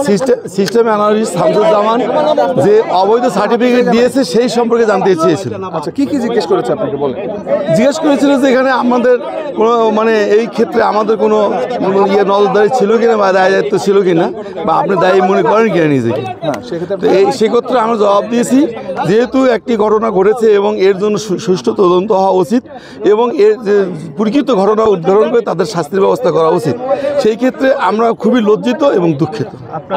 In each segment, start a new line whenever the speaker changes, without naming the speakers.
System analyst Shamsuzzaman যে অবৈধ certificate দিয়েছে সেই সম্পর্কে জানতে চেয়েছিল।
আচ্ছা, কি কি জিজ্ঞেস করেছে আপনাকে বলেন?
জিজ্ঞেস করেছিল যে এখানে আমাদের কোনো এই ক্ষেত্রে আমাদের কোনো নজরদারি ছিল কিনা বা দায় দায়িত্ব ছিল কিনা বা আপনি দায়ী মনে করেন কিনা নিজেকে। তো সেক্ষেত্রে আমরা জবাব দিয়েছি যেহেতু একটি ঘটনা ঘটেছে এবং এর জন্য সুষ্ঠু তদন্ত হওয়া উচিত এবং এর যে প্রকৃত ঘটনা উদ্ঘাটন করে তাদের শাস্তির ব্যবস্থা করা উচিত, সেই ক্ষেত্রে আমরা খুবই লজ্জিত এবং দুঃখিত।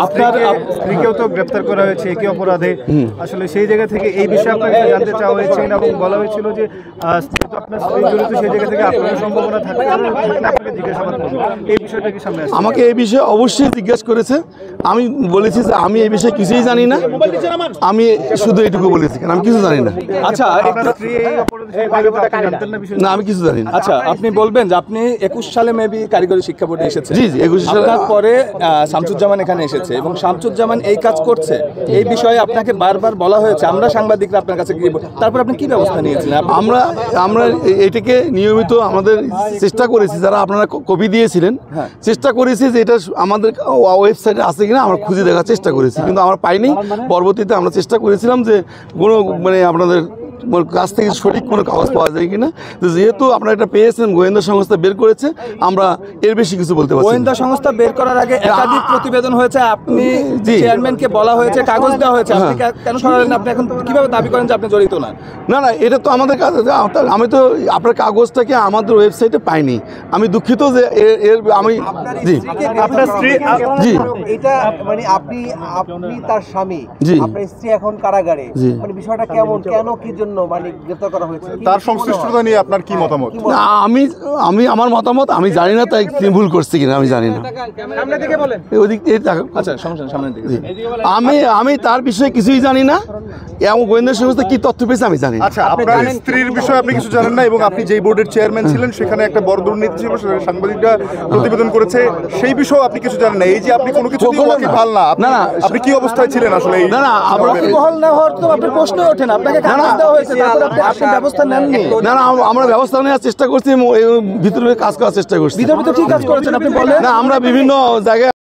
আপনার স্ত্রীকেও তো গ্রেফতার করা হয়েছে একই অপরাধে, আসলে সেই জায়গা থেকে এই বিষয়ে আপনাকে জানতে চাওয়া হয়েছে এবং বলা হয়েছিল যে আপনার স্ত্রী জড়িত, সেই জায়গা থেকে আপনার সম্ভাবনা থাকলে আপনাকে জিজ্ঞাসাবাদ করবে। এই বিষয়টা কি সামনে আসছে? আমাকে এই বিষয়ে অবশ্যই জিজ্ঞেস করেছে। আমি বলেছি যে আমি এই বিষয়ে কিছুই জানি না, আমি শুধু এইটুকু বলেছি, কারণ আমি কিছু জানি না। আচ্ছা, না আমি কিছু জানি না।
আচ্ছা, আপনি বলবেন যে আপনি 21 সালে মেবি কারিগরি শিক্ষা বোর্ডে এসেছেন।
জি জি, 21 সালে
পরে শামসুজ্জামান এখানে এসেছে এবং শামসুজ্জামান এই কাজ করছে, এই বিষয়ে আপনাকে বারবার বলা হয়েছে, আমরা সাংবাদিকরা আপনার কাছে গিয়ে, তারপর আপনি কি ব্যবস্থা নিয়েছিলেন?
আমরা এটাকে নিয়মিত আমাদের চেষ্টা করেছি, যারা আপনারা কপি দিয়েছিলেন চেষ্টা করেছি যে এটা আমাদের ওয়েবসাইটে আছে কিনা আমরা খুঁজে দেখার চেষ্টা করেছি, কিন্তু আমরা পাইনি। পরবর্তীতে আমরা চেষ্টা করেছিলাম যে কোনো আপনাদের কাছ থেকে সঠিক কোনো কাগজ পাওয়া যায় কিনা। যেহেতু আপনারা এটা পেয়েছেন, গোয়েন্দা সংস্থা বের করেছে, আমরা এর বেশি কিছু বলতে পারছি।
গোয়েন্দা সংস্থা বের করার আগে একাধিক প্রতিবেদন হয়েছে, আপনি চেয়ারম্যানকে বলা হয়েছে, কাগজ দেওয়া হয়েছে, আপনি কেন সরালেন? আপনি এখন কিভাবে দাবি করেন যে আপনি জড়িত না?
না না, এটা তো আমাদের কাছে, আমি তো আপনার কাগজটাকে আমাদের ওয়েবসাইটে পাইনি, আমি দুঃখিত যে এর আমি জি
আপনার স্ত্রী
জি
এটা মানে আপনি তার স্বামী,
জি
আপনার স্ত্রী এখন কারাগারে, মানে বিষয়টা কেমন, কেন কি জন্য মানে গ্রেফতার করা হয়েছে,
তার সংশ্লিষ্টতা নিয়ে আপনার কি মতামত?
আমি আমার মতামত আমি জানি না, তাই ভুল করছি কিনা আমি জানি না।
আচ্ছা, সামনের দিকে।
আমি তার বিষয়ে কিছুই জানি না এবং গোয়েন্দা সংস্থা কি তথ্য পেয়েছে আমি জানি না।
আচ্ছা, আপনার স্ত্রীর বিষয়ে আপনি কিছু জানেন না এবং আপনি যেই বোর্ডের চেয়ারম্যান ছিলেন সেখানে একটা বড় দুর্নীতি ছিল, সেটা সাংবাদিকরা প্রতিবেদন করেছে, সেই বিষয়ে আপনি কিছু জানেন না। এই যে আপনি কোনো কিছু ওয়াকিবহাল না, আপনি কি অবস্থায় ছিলেন আসলে?
না না,
ওয়াকিবহাল না হওয়ার তো আপনার প্রশ্ন ওঠে না, আপনাকে কাগজ দেওয়া হয়েছে, তারপর আপনি ব্যবস্থা নেননি।
না না, আমরা ব্যবস্থা নেওয়ার চেষ্টা করছি, ভিতরে কাজ করার চেষ্টা করছি।
ভিতরে কি কাজ করেছেন আপনি বলেন?
না, আমরা বিভিন্ন জায়গায়